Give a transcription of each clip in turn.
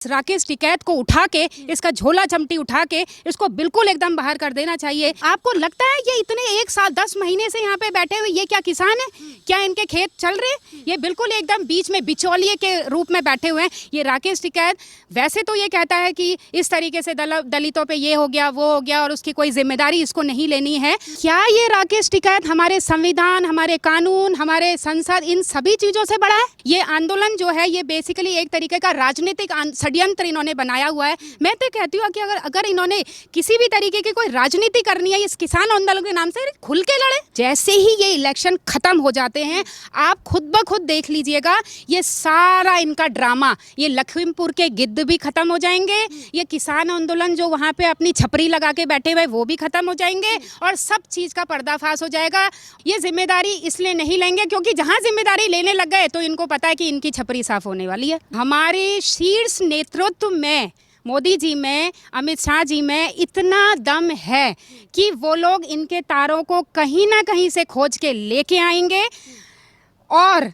राकेश टिकैत को उठा के इसका झोला चमटी उठा के इसको बिल्कुल एकदम बाहर कर देना चाहिए। आपको लगता है ये इतने 1 साल 10 महीने से यहाँ पे बैठे हुए ये क्या किसान है? क्या इनके खेत चल रहे हैं? ये बिल्कुल एकदम बीच में बिचौलिए के रूप में बैठे हुए हैं। ये राकेश टिकैत वैसे तो ये कहता है कि इस तरीके से दलितों पे ये हो गया वो हो गया और उसकी कोई जिम्मेदारी इसको नहीं लेनी है। क्या ये राकेश टिकैत हमारे संविधान, हमारे कानून, हमारे संसद, इन सभी चीजों से बड़ा है? ये आंदोलन जो है ये बेसिकली एक तरीके का राजनीतिक षड्यंत्र इन्होंने बनाया हुआ है। मैं तो कहती हूँ कि अगर इन्होंने किसी भी तरीके की कोई राजनीति करनी है इस किसान आंदोलन के नाम से, खुल के लड़े। जैसे ही ये इलेक्शन खत्म हो जाते हैं आप खुद ब खुद देख लीजिएगा ये सारा इनका ड्रामा, ये लखीमपुर के गिद्ध भी खत्म हो जाएंगे, ये किसान आंदोलन जो वहां पे अपनी छपरी लगा के बैठे हुए वो भी खत्म हो जाएंगे और सब चीज का पर्दाफाश हो जाएगा। ये जिम्मेदारी इसलिए नहीं लेंगे क्योंकि जहां जिम्मेदारी लेने लग गए तो इनको पता है कि इनकी छपरी साफ होने वाली है। हमारे शीर्ष नेतृत्व में, मोदी जी में, अमित शाह जी में इतना दम है कि वो लोग इनके तारों को कहीं ना कहीं से खोज के लेके आएंगे और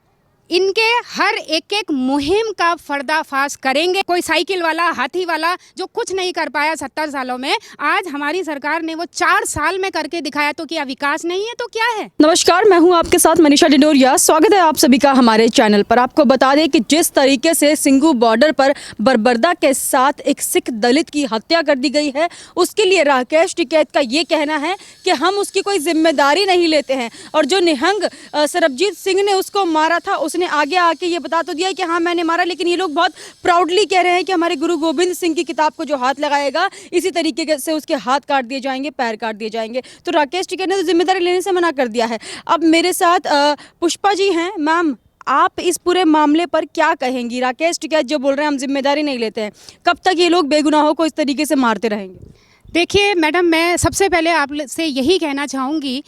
इनके हर एक मुहिम का पर्दाफाश करेंगे। कोई साइकिल वाला, हाथी वाला जो कुछ नहीं कर पाया 70 सालों में, आज हमारी सरकार ने वो 4 साल में करके दिखाया। तो क्या विकास नहीं है तो क्या है? नमस्कार, मैं हूं आपके साथ मनीषा डिंडोरिया। स्वागत है आप सभी का हमारे चैनल पर। आपको बता दें कि जिस तरीके से सिंघू बॉर्डर पर बर्बरता के साथ एक सिख दलित की हत्या कर दी गई है, उसके लिए राकेश टिकैत का ये कहना है कि हम उसकी कोई जिम्मेदारी नहीं लेते हैं। और जो निहंग सरबजीत सिंह ने उसको मारा था उसने आगे आके ये बता तो दिया कि हाँ मैंने मारा, लेकिन ये लोग बहुत प्राउडली कह रहे हैं कि हमारे गुरु गोविंद सिंह की किताब को जो हाथ लगाएगा इसी तरीके से उसके हाथ काट दिए जाएंगे, पैर काट दिए जाएंगे। तो राकेश टिकैत ने तो जिम्मेदारी लेने से मना कर दिया है। अब मेरे साथ पुष्पा जी हैं। मैम, आप इस पूरे मामले पर क्या कहेंगी? राकेश टिकैत जो बोल रहे हैं हम जिम्मेदारी नहीं लेते हैं, कब तक ये लोग बेगुनाहों को इस तरीके से मारते रहेंगे? देखिए मैडम, मैं सबसे पहले आपसे यही कहना चाहूँगी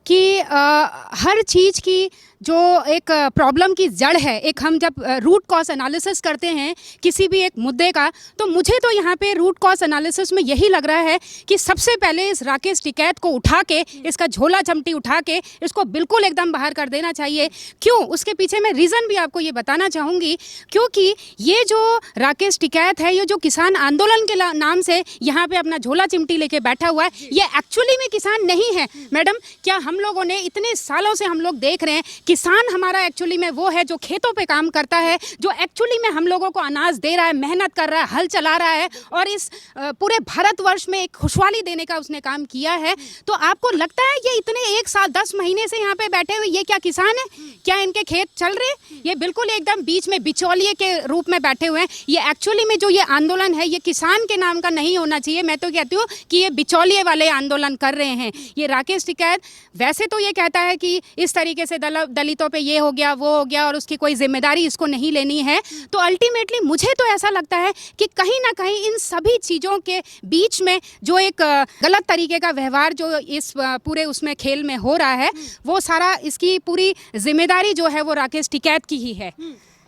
कि हर चीज़ की जो एक प्रॉब्लम की जड़ है, एक हम जब रूट कॉज एनालिसिस करते हैं किसी भी एक मुद्दे का, तो मुझे तो यहाँ पे रूट कॉज एनालिसिस में यही लग रहा है कि सबसे पहले इस राकेश टिकैत को उठा के इसका झोला चमटी उठा के इसको बिल्कुल एकदम बाहर कर देना चाहिए। क्यों? उसके पीछे मैं रीज़न भी आपको ये बताना चाहूँगी। क्योंकि ये जो राकेश टिकैत है, ये जो किसान आंदोलन के नाम से यहाँ पे अपना झोला चिमटी लेके बैठा हुआ है, ये एक्चुअली में किसान नहीं है। मैडम, क्या हम लोगों ने इतने सालों से हम लोग देख रहे हैं किसान हमारा एक्चुअली में वो है जो खेतों पे काम करता है, जो एक्चुअली में हम लोगों को अनाज दे रहा है, मेहनत कर रहा है, हल चला रहा है और इस पूरे भारतवर्ष में एक खुशहाली देने का उसने काम किया है। तो आपको लगता है ये इतने 1 साल 10 महीने से यहाँ पे बैठे हुए ये क्या किसान है? क्या इनके खेत चल रहे हैं? ये बिल्कुल एकदम बीच में बिचौलिए के रूप में बैठे हुए हैं। ये एक्चुअली में जो ये आंदोलन है ये किसान के नाम का नहीं होना चाहिए। मैं तो कहती हूँ कि ये बिचौलिए वाले आंदोलन कर रहे हैं। ये राकेश टिकैत वैसे तो ये कहता है कि इस तरीके से दलितों पे ये हो गया वो हो गया और उसकी कोई जिम्मेदारी इसको नहीं लेनी है। तो अल्टीमेटली मुझे तो ऐसा लगता है कि कहीं ना कहीं इन सभी चीज़ों के बीच में जो एक गलत तरीके का व्यवहार जो इस पूरे उसमें खेल में हो रहा है, वो सारा इसकी पूरी जिम्मेदारी जो है वो राकेश टिकैत की ही है।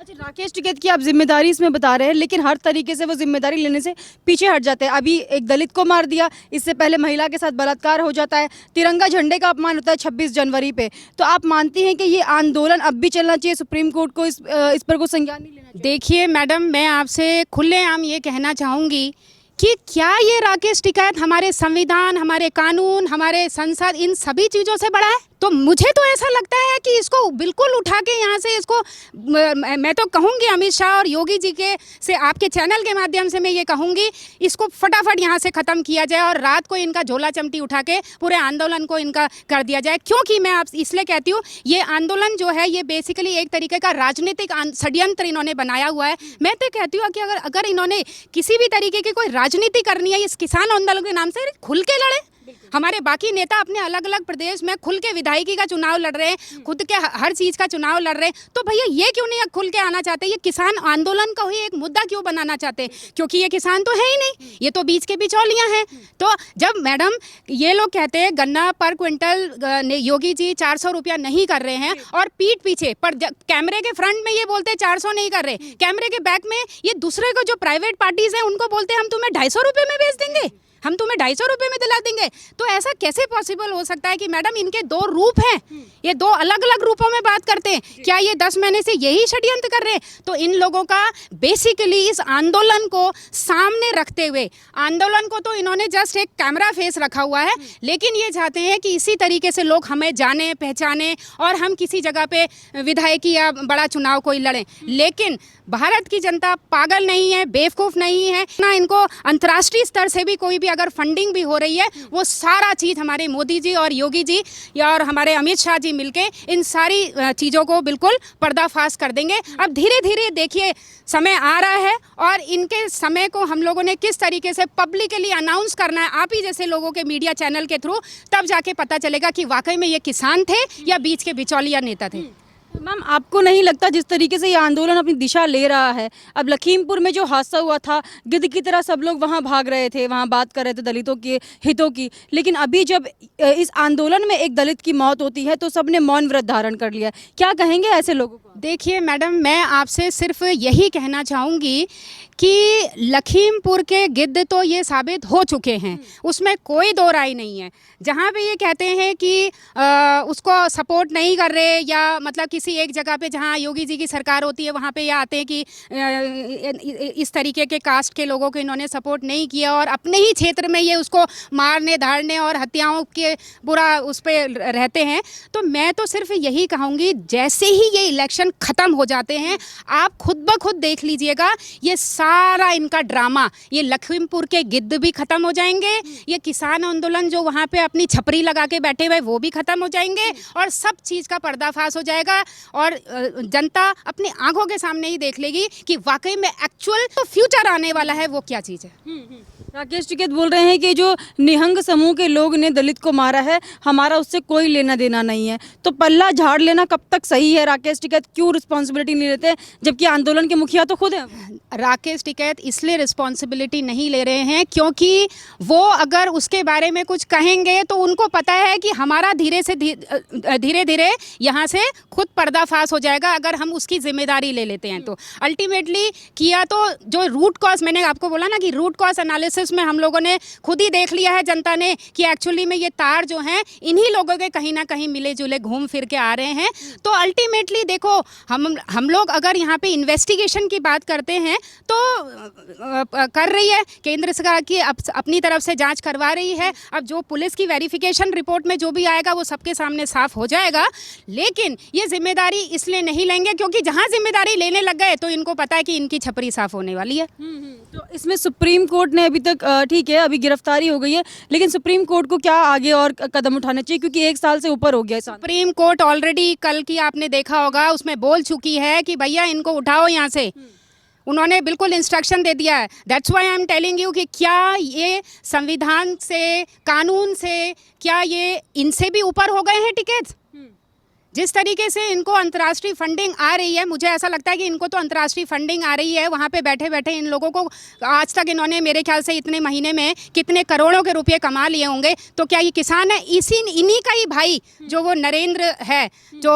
अच्छा, राकेश टिकैत की आप जिम्मेदारी इसमें बता रहे हैं, लेकिन हर तरीके से वो जिम्मेदारी लेने से पीछे हट जाते हैं। अभी एक दलित को मार दिया, इससे पहले महिला के साथ बलात्कार हो जाता है, तिरंगा झंडे का अपमान होता है 26 जनवरी पे। तो आप मानती हैं कि ये आंदोलन अब भी चलना चाहिए? सुप्रीम कोर्ट को इस पर कोई संज्ञान नहीं लेना चाहिए? देखिए मैडम, मैं आपसे खुलेआम ये कहना चाहूँगी कि क्या ये राकेश टिकैत हमारे संविधान, हमारे कानून, हमारे संसद, इन सभी चीज़ों से बड़ा है? तो मुझे तो ऐसा लगता है कि इसको बिल्कुल उठा के यहाँ से इसको मैं तो कहूँगी अमित शाह और योगी जी के से आपके चैनल के माध्यम से मैं ये कहूँगी, इसको फटाफट यहाँ से ख़त्म किया जाए और रात को इनका झोला चमटी उठा के पूरे आंदोलन को इनका कर दिया जाए। क्योंकि मैं आप इसलिए कहती हूँ ये आंदोलन जो है ये बेसिकली एक तरीके का राजनीतिक षड्यंत्र इन्होंने बनाया हुआ है। मैं तो कहती हूँ कि अगर इन्होंने किसी भी तरीके की कोई राजनीति करनी है इस किसान आंदोलन के नाम से, खुल के लड़े। हमारे बाकी नेता अपने अलग अलग प्रदेश में खुल के विधायकी का चुनाव लड़ रहे हैं, खुद के हर चीज का चुनाव लड़ रहे हैं। तो भैया ये क्यों नहीं खुल के आना चाहते? ये किसान आंदोलन को ही एक मुद्दा क्यों बनाना चाहते? क्योंकि ये किसान तो है ही नहीं, ये तो बीच के बिचौलियां हैं। तो जब मैडम ये लोग कहते हैं गन्ना पर क्विंटल योगी जी 400 रुपया नहीं कर रहे हैं और पीठ पीछे पर कैमरे के फ्रंट में ये बोलते हैं 400 नहीं कर रहे, कैमरे के बैक में ये दूसरे को जो प्राइवेट पार्टीज है उनको बोलते हैं हम तुम्हें 250 रुपये में बेच देंगे। हम तुम्हें 250 रुपये में दिला देंगे। तो ऐसा कैसे पॉसिबल हो सकता है कि मैडम इनके दो रूप हैं, ये दो अलग अलग रूपों में बात करते हैं। क्या ये 10 महीने से यही षड्यंत्र कर रहे हैं? तो इन लोगों का बेसिकली इस आंदोलन को सामने रखते हुए, आंदोलन को तो इन्होंने जस्ट एक कैमरा फेस रखा हुआ है, लेकिन ये चाहते हैं कि इसी तरीके से लोग हमें जाने पहचाने और हम किसी जगह पे विधायकी या बड़ा चुनाव कोई लड़ें। लेकिन भारत की जनता पागल नहीं है, बेवकूफ नहीं है ना। इनको अंतर्राष्ट्रीय स्तर से भी कोई भी अगर फंडिंग भी हो रही है, वो सारा चीज हमारे मोदी जी और योगी जी या और हमारे अमित शाह जी मिलके इन सारी चीजों को बिल्कुल पर्दाफाश कर देंगे। अब धीरे धीरे देखिए समय आ रहा है और इनके समय को हम लोगों ने किस तरीके से पब्लिकली अनाउंस करना है, आप ही जैसे लोगों के मीडिया चैनल के थ्रू, तब जाके पता चलेगा कि वाकई में ये किसान थे या बीच के बिचौलिया नेता थे। मैम, आपको नहीं लगता जिस तरीके से ये आंदोलन अपनी दिशा ले रहा है, अब लखीमपुर में जो हादसा हुआ था, गिद्ध की तरह सब लोग वहाँ भाग रहे थे, वहाँ बात कर रहे थे दलितों के हितों की, लेकिन अभी जब इस आंदोलन में एक दलित की मौत होती है तो सबने मौन व्रत धारण कर लिया। क्या कहेंगे ऐसे लोगों को? देखिए मैडम, मैं आपसे सिर्फ यही कहना चाहूँगी कि लखीमपुर के गिद्ध तो ये साबित हो चुके हैं, उसमें कोई दो राय नहीं है। जहाँ पे ये कहते हैं कि उसको सपोर्ट नहीं कर रहे, या मतलब किसी एक जगह पे जहाँ योगी जी की सरकार होती है वहाँ पे ये आते हैं कि इस तरीके के कास्ट के लोगों को इन्होंने सपोर्ट नहीं किया और अपने ही क्षेत्र में ये उसको मारने धाड़ने और हत्याओं के बुरा उस पर रहते हैं। तो मैं तो सिर्फ यही कहूँगी, जैसे ही ये इलेक्शन ख़त्म हो जाते हैं, आप खुद ब खुद देख लीजिएगा, ये सारा इनका ड्रामा, ये लखीमपुर के गिद्ध भी खत्म हो जाएंगे, ये किसान आंदोलन जो वहाँ पे अपनी छपरी लगा के बैठे हुए वो भी खत्म हो जाएंगे और सब चीज़ का पर्दाफाश हो जाएगा और जनता अपनी आंखों के सामने ही देख लेगी कि वाकई में एक्चुअल तो फ्यूचर आने वाला है वो क्या चीज़ है। राकेश टिकैत बोल रहे हैं कि जो निहंग समूह के लोग ने दलित को मारा है, हमारा उससे कोई लेना देना नहीं है। तो पल्ला झाड़ लेना कब तक सही है? राकेश टिकैत क्यों रिस्पॉन्सिबिलिटी नहीं लेते, जबकि आंदोलन के मुखिया तो खुद हैं? राकेश टिकैत इसलिए रिस्पॉन्सिबिलिटी नहीं ले रहे हैं क्योंकि वो अगर उसके बारे में कुछ कहेंगे तो उनको पता है कि हमारा धीरे धीरे यहाँ से खुद पर्दाफाश हो जाएगा अगर हम उसकी जिम्मेदारी ले लेते हैं। तो अल्टीमेटली किया तो जो रूट कॉज, मैंने आपको बोला ना कि रूट कॉज एनालिसिस में हम लोगों ने खुद ही देख लिया है जनता ने कि एक्चुअली में ये तार जो हैं इन्हीं लोगों के कहीं ना कहीं मिले जुले घूम फिर के आ रहे हैं। तो अल्टीमेटली देखो, हम लोग अगर यहाँ पे इन्वेस्टिगेशन की बात करते हैं तो कर रही है केंद्र सरकार की अपनी तरफ से जांच करवा रही है। अब जो पुलिस की वेरिफिकेशन रिपोर्ट में जो भी आएगा वो सबके सामने साफ हो जाएगा, लेकिन ये जिम्मेदारी इसलिए नहीं लेंगे क्योंकि जहां जिम्मेदारी लेने लग गए तो इनको पता है कि इनकी छपरी साफ होने वाली है। तो इसमें सुप्रीम कोर्ट ने अभी तक ठीक है, अभी गिरफ्तारी हो गई है, लेकिन सुप्रीम कोर्ट को क्या आगे और कदम उठाने चाहिए, क्योंकि 1 साल से ऊपर हो गया। सुप्रीम कोर्ट ऑलरेडी कल की आपने देखा होगा उसमें बोल चुकी है कि भैया इनको उठाओ यहाँ से। उन्होंने बिल्कुल इंस्ट्रक्शन दे दिया है। That's why I am telling you कि क्या ये संविधान से, कानून से, क्या ये इनसे भी ऊपर हो गए हैं टिकैत? जिस तरीके से इनको अंतर्राष्ट्रीय फंडिंग आ रही है, मुझे ऐसा लगता है कि इनको तो अंतर्राष्ट्रीय फंडिंग आ रही है। वहाँ पे बैठे बैठे इन लोगों को आज तक इन्होंने मेरे ख्याल से इतने महीने में कितने करोड़ों के रुपए कमा लिए होंगे। तो क्या ये किसान है? इन्हीं का ही भाई जो वो नरेंद्र है, जो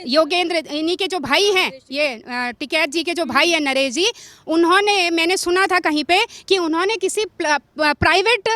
योगेंद्र, इन्हीं के जो भाई हैं, ये टिकैत जी के जो भाई हैं नरेश जी, उन्होंने, मैंने सुना था कहीं पे कि उन्होंने किसी प्राइवेट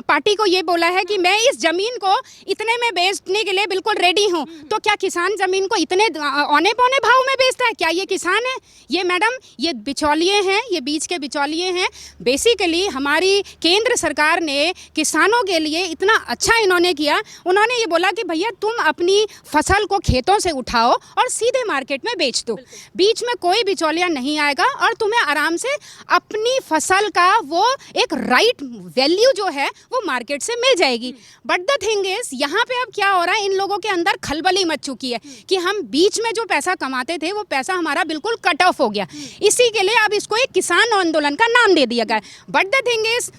पार्टी को ये बोला है कि मैं इस जमीन को इतने में बेचने के लिए बिल्कुल रेडी हूँ। तो क्या किसान जमीन को इतने औने पौने भाव में बेचता है? क्या ये किसान है? ये मैडम, ये बिचौलिए हैं, ये बीच के बिचौलिए हैं। बेसिकली हमारी केंद्र सरकार ने किसानों के लिए इतना अच्छा इन्होंने किया। उन्होंने ये बोला कि भैया तुम अपनी फसल को खेतों से उठाओ और सीधे मार्केट में बेच दो, बीच में कोई बिचौलिया नहीं आएगा और तुम्हें आराम से अपनी फसल का वो एक राइट वैल्यू जो है वो मार्केट से मिल जाएगी। बट द थिंग इज, यहाँ पे अब क्या हो रहा है, इन लोगों के अंदर खलबली मच चुकी है कि हम बीच में जो पैसा कमाते थे वो पैसा हमारा बिल्कुल कट ऑफ हो गया। इसी के लिए अब इसको एक किसान आंदोलन का नाम दे दिया गया। बट द थिंग इज,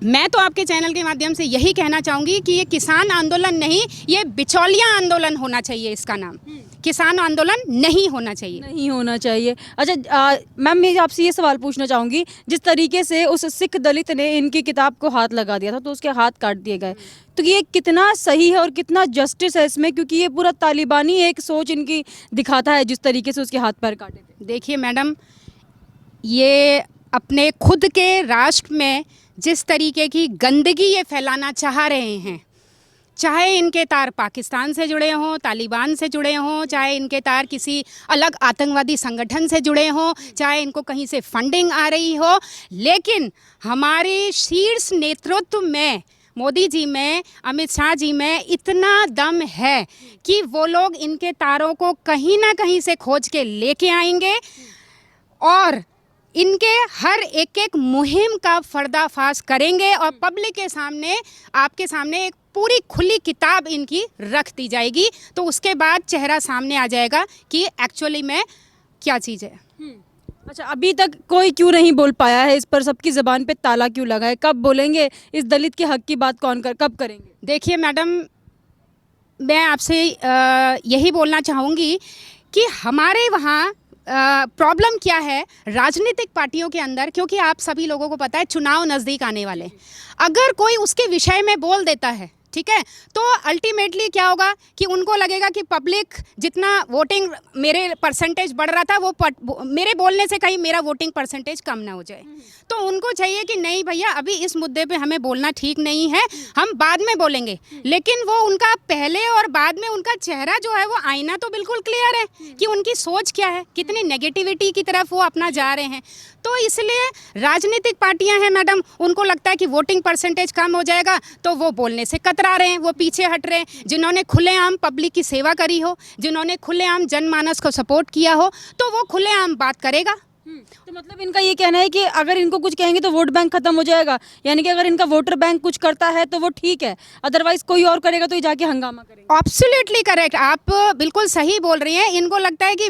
मैं तो आपके चैनल के माध्यम से यही कहना चाहूंगी कि ये किसान आंदोलन नहीं, ये बिचौलिया आंदोलन होना चाहिए। इसका नाम किसान आंदोलन नहीं होना चाहिए, नहीं होना चाहिए। अच्छा मैम, मैं आपसे ये सवाल पूछना चाहूँगी, जिस तरीके से उस सिख दलित ने इनकी किताब को हाथ लगा दिया था तो उसके हाथ काट दिए गए, तो ये कितना सही है और कितना जस्टिस है इसमें, क्योंकि ये पूरा तालिबानी एक सोच इनकी दिखाता है जिस तरीके से उसके हाथ पैर काटे थे। देखिए मैडम, ये अपने खुद के राष्ट्र में जिस तरीके की गंदगी ये फैलाना चाह रहे हैं, चाहे इनके तार पाकिस्तान से जुड़े हों, तालिबान से जुड़े हों, चाहे इनके तार किसी अलग आतंकवादी संगठन से जुड़े हों, चाहे इनको कहीं से फंडिंग आ रही हो, लेकिन हमारे शीर्ष नेतृत्व में, मोदी जी में, अमित शाह जी में इतना दम है कि वो लोग इनके तारों को कहीं ना कहीं से खोज के लेके आएंगे और इनके हर एक एक मुहिम का पर्दाफाश करेंगे और पब्लिक के सामने, आपके सामने एक पूरी खुली किताब इनकी रख दी जाएगी। तो उसके बाद चेहरा सामने आ जाएगा कि एक्चुअली में क्या चीज़ है। अच्छा, अभी तक कोई क्यों नहीं बोल पाया है इस पर? सबकी ज़बान पे ताला क्यों लगा है? कब बोलेंगे इस दलित के हक की बात? कब करेंगे? देखिए मैडम, मैं आपसे यही बोलना चाहूँगी कि हमारे वहाँ प्रॉब्लम क्या है राजनीतिक पार्टियों के अंदर, क्योंकि आप सभी लोगों को पता है चुनाव नज़दीक आने वाले, अगर कोई उसके विषय में बोल देता है, ठीक है, तो अल्टीमेटली क्या होगा कि उनको लगेगा कि पब्लिक जितना वोटिंग, मेरे परसेंटेज बढ़ रहा था, वो मेरे बोलने से कहीं मेरा वोटिंग परसेंटेज कम ना हो जाए। तो उनको चाहिए कि नहीं भैया, अभी इस मुद्दे पे हमें बोलना ठीक नहीं है, हम बाद में बोलेंगे। लेकिन वो उनका पहले और बाद में उनका चेहरा जो है वो आईना तो बिल्कुल क्लियर है कि उनकी सोच क्या है, कितनी नेगेटिविटी की तरफ वो अपना जा रहे हैं। तो इसलिए राजनीतिक पार्टियां हैं मैडम, उनको लगता है कि वोटिंग परसेंटेज कम हो जाएगा, तो वो बोलने से कतरा रहे हैं, वो पीछे हट रहे हैं। जिन्होंने खुलेआम पब्लिक की सेवा करी हो, जिन्होंने खुलेआम जनमानस को सपोर्ट किया हो, तो वो खुलेआम बात करेगा। तो मतलब इनका ये कहना है कि अगर इनको कुछ कहेंगे तो वोट बैंक खत्म हो जाएगा, यानी कि अगर इनका वोटर बैंक कुछ करता है तो वो ठीक है, अदरवाइज कोई और करेगा तो ये जाके हंगामा करेंगे। एब्सोल्युटली करेक्ट, आप बिल्कुल सही बोल रही हैं। इनको लगता है कि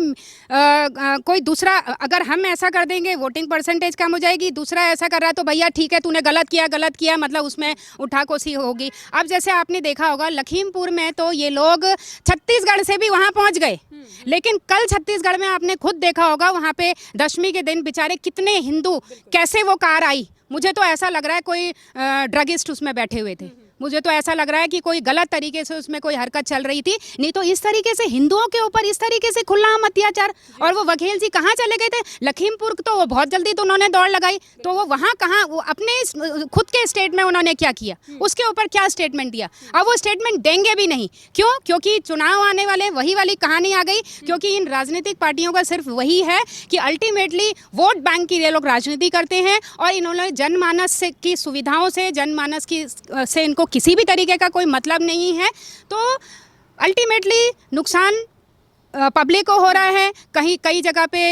कोई दूसरा, अगर हम ऐसा कर देंगे वोटिंग परसेंटेज कम हो जाएगी, दूसरा ऐसा कर रहा है तो भैया ठीक है, तूने गलत किया, मतलब उसमें उठाकोसी होगी। अब जैसे आपने देखा होगा लखीमपुर में तो ये लोग छत्तीसगढ़ से भी वहाँ पहुँच गए, लेकिन कल छत्तीसगढ़ में आपने खुद देखा होगा वहाँ पे दशमी के दिन बेचारे कितने हिंदू, कैसे वो कार आई, मुझे तो ऐसा लग रहा है कोई ड्रगिस्ट उसमें बैठे हुए थे, मुझे तो ऐसा लग रहा है कि कोई गलत तरीके से उसमें कोई हरकत चल रही थी। नहीं तो इस तरीके से हिंदुओं के ऊपर इस तरीके से खुल्लाम अत्याचार। और वो वघेल जी कहाँ चले गए थे? लखीमपुर, तो वो बहुत जल्दी तो उन्होंने दौड़ लगाई, तो वो वहाँ कहाँ, वो अपने खुद के स्टेट में उन्होंने क्या किया, उसके ऊपर क्या स्टेटमेंट दिया? अब वो स्टेटमेंट देंगे भी नहीं, क्यों? क्योंकि चुनाव आने वाले, वही वाली कहानी आ गई। क्योंकि इन राजनीतिक पार्टियों का सिर्फ वही है कि अल्टीमेटली वोट बैंक की ये लोग राजनीति करते हैं और इन्होंने जनमानस की सुविधाओं से, जनमानस की से इनको किसी भी तरीके का कोई मतलब नहीं है। तो अल्टीमेटली नुकसान पब्लिक को हो रहा है। कई जगह पे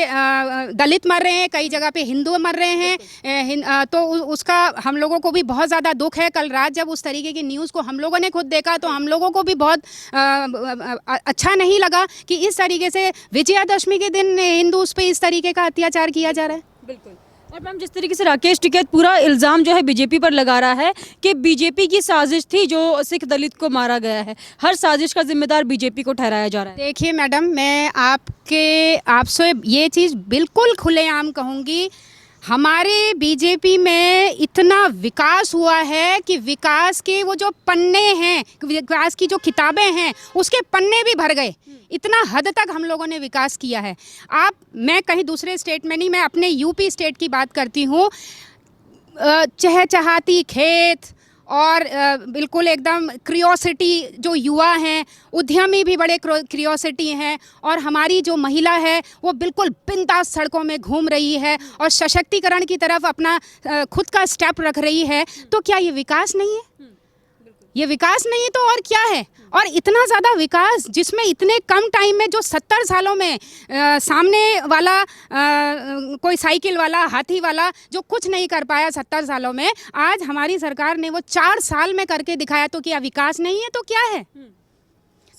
दलित मर रहे हैं, कई जगह पे हिंदू मर रहे हैं, तो उसका हम लोगों को भी बहुत ज़्यादा दुख है। कल रात जब उस तरीके की न्यूज़ को हम लोगों ने खुद देखा तो हम लोगों को भी बहुत अच्छा नहीं लगा कि इस तरीके से विजयादशमी के दिन हिंदूज पे इस तरीके का अत्याचार किया जा रहा है। बिल्कुल। और मैम, जिस तरीके से राकेश टिकैत पूरा इल्ज़ाम जो है बीजेपी पर लगा रहा है कि बीजेपी की साजिश थी जो सिख दलित को मारा गया है, हर साजिश का जिम्मेदार बीजेपी को ठहराया जा रहा है। देखिए मैडम, मैं आपसे ये चीज़ बिल्कुल खुलेआम कहूँगी, हमारे बीजेपी में इतना विकास हुआ है कि विकास के वो जो पन्ने हैं, विकास की जो किताबें हैं, उसके पन्ने भी भर गए। इतना हद तक हम लोगों ने विकास किया है। मैं कहीं दूसरे स्टेट में नहीं, मैं अपने यूपी स्टेट की बात करती हूँ। चहचहाती खेत और बिल्कुल एकदम क्रियोसिटी, जो युवा हैं, उद्यमी भी बड़े क्रियोसिटी हैं, और हमारी जो महिला है वो बिल्कुल बिंदास सड़कों में घूम रही है और सशक्तिकरण की तरफ अपना खुद का स्टेप रख रही है। तो क्या ये विकास नहीं है? ये विकास नहीं तो और क्या है? और इतना ज़्यादा विकास जिसमें इतने कम टाइम में, जो 70 सालों में सामने वाला कोई साइकिल वाला, हाथी वाला जो कुछ नहीं कर पाया 70 सालों में, आज हमारी सरकार ने वो 4 साल में करके दिखाया। तो क्या विकास नहीं है तो क्या है?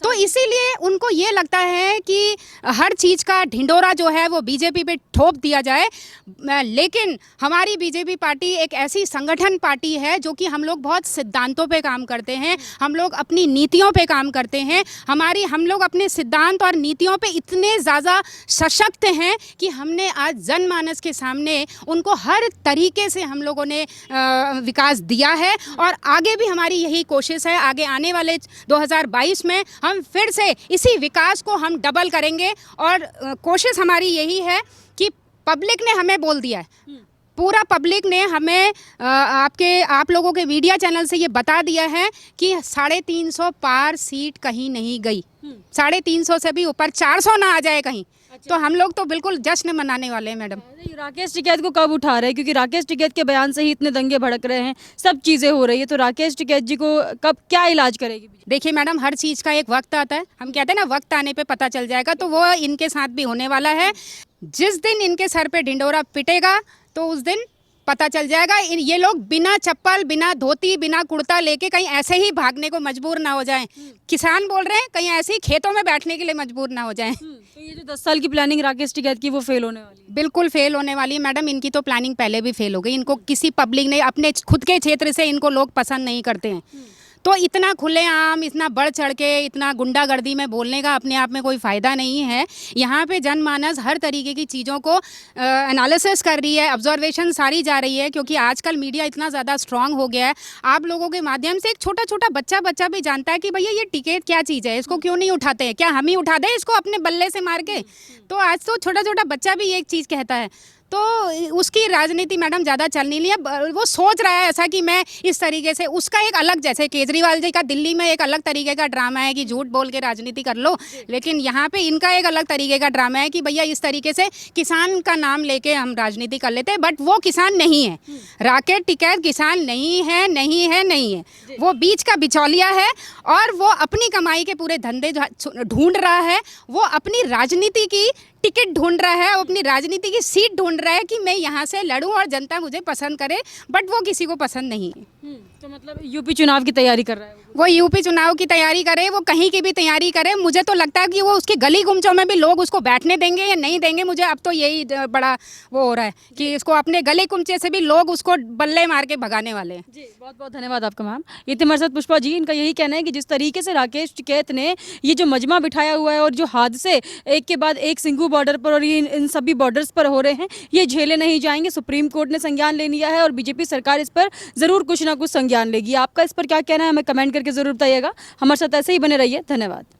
तो इसीलिए उनको ये लगता है कि हर चीज़ का ढिंडोरा जो है वो बीजेपी पे ठोप दिया जाए। लेकिन हमारी बीजेपी पार्टी एक ऐसी संगठन पार्टी है जो कि हम लोग बहुत सिद्धांतों पे काम करते हैं, हम लोग अपनी नीतियों पे काम करते हैं। हम लोग अपने सिद्धांत और नीतियों पे इतने ज़्यादा सशक्त हैं कि हमने आज जनमानस के सामने उनको हर तरीके से हम लोगों ने विकास दिया है। और आगे भी हमारी यही कोशिश है, आगे आने वाले 2022 में हम फिर से इसी विकास को हम डबल करेंगे। और कोशिश हमारी यही है कि पब्लिक ने हमें बोल दिया है, पूरा पब्लिक ने हमें आप लोगों के मीडिया चैनल से ये बता दिया है कि 350 पार सीट कहीं नहीं गई। 350 से भी ऊपर 400 ना आ जाए कहीं, तो हम लोग तो बिल्कुल जश्न मनाने वाले हैं मैडम। राकेश टिकैत को कब उठा रहे हैं, क्योंकि राकेश टिकैत के बयान से ही इतने दंगे भड़क रहे हैं, सब चीजें हो रही है, तो राकेश टिकैत जी को कब क्या इलाज करेगी? देखिए मैडम, हर चीज़ का एक वक्त आता है, हम कहते हैं ना वक्त आने पे पता चल जाएगा, तो वो इनके साथ भी होने वाला है। जिस दिन इनके सर पे ढिंडोरा पिटेगा तो उस दिन पता चल जाएगा। ये लोग बिना चप्पल, बिना धोती, बिना कुर्ता लेके कहीं ऐसे ही भागने को मजबूर ना हो जाएं। किसान बोल रहे हैं कहीं ऐसे ही खेतों में बैठने के लिए मजबूर ना हो जाएं। तो ये जो 10 साल की प्लानिंग राकेश टिकैत की वो फेल होने वाली है? बिल्कुल फेल होने वाली है मैडम। इनकी तो प्लानिंग पहले भी फेल हो गई। इनको किसी पब्लिक ने, अपने खुद के क्षेत्र से इनको लोग पसंद नहीं करते हैं। तो इतना खुलेआम, इतना बढ़ चढ़ के, इतना गुंडागर्दी में बोलने का अपने आप में कोई फ़ायदा नहीं है। यहाँ पे जनमानस हर तरीके की चीज़ों को एनालिसिस कर रही है, ऑब्जर्वेशन सारी जा रही है, क्योंकि आजकल मीडिया इतना ज़्यादा स्ट्रांग हो गया है। आप लोगों के माध्यम से एक छोटा छोटा बच्चा भी जानता है कि भैया ये टिकट क्या चीज़ है, इसको क्यों नहीं उठाते हैं, क्या हम ही उठा दें इसको अपने बल्ले से मार के। तो आज तो छोटा छोटा बच्चा भी एक चीज़ कहता है। तो उसकी राजनीति मैडम ज़्यादा चल नहीं है। वो सोच रहा है ऐसा कि मैं इस तरीके से, उसका एक अलग, जैसे केजरीवाल जी का दिल्ली में एक अलग तरीके का ड्रामा है कि झूठ बोल के राजनीति कर लो, लेकिन यहाँ पे इनका एक अलग तरीके का ड्रामा है कि भैया इस तरीके से किसान का नाम लेके हम राजनीति कर लेते हैं। बट वो किसान नहीं है, राकेश टिकैत किसान नहीं है, नहीं है, नहीं है। वो बीच का बिचौलिया है और वो अपनी कमाई के पूरे धंधे ढूंढ रहा है। वो अपनी राजनीति की टिकट ढूंढ रहा है, वो अपनी राजनीति की सीट ढूंढ रहा है कि मैं यहाँ से लड़ूं और जनता मुझे पसंद करे, बट वो किसी को पसंद नहीं है। तो मतलब यूपी चुनाव की तैयारी कर रहा है वो यूपी चुनाव की तैयारी करे, वो कहीं की भी तैयारी करे। मुझे तो लगता है कि वो उसके गली गुमचों में भी लोग उसको बैठने देंगे या नहीं देंगे। मुझे अब तो यही बड़ा वो हो रहा है कि इसको अपने गले गुमचे से भी लोग उसको बल्ले मार के भगाने वाले हैं। जी, बहुत बहुत धन्यवाद आपका मैम। ये थे हमारे साथ पुष्पा जी। इनका यही कहना है कि जिस तरीके से राकेश टिकैत ने ये जो मजमा बिठाया हुआ है और जो हादसे एक के बाद एक सिंघू बॉर्डर पर और ये इन सभी बॉर्डर्स पर हो रहे हैं, ये झेले नहीं जाएंगे। सुप्रीम कोर्ट ने संज्ञान ले लिया है और बीजेपी सरकार इस पर जरूर कुछ ना कुछ संज्ञान लेगी। आपका इस पर क्या कहना है, हमें कमेंट करके जरूर बताइएगा। हमारे साथ ऐसे ही बने रहिए। धन्यवाद।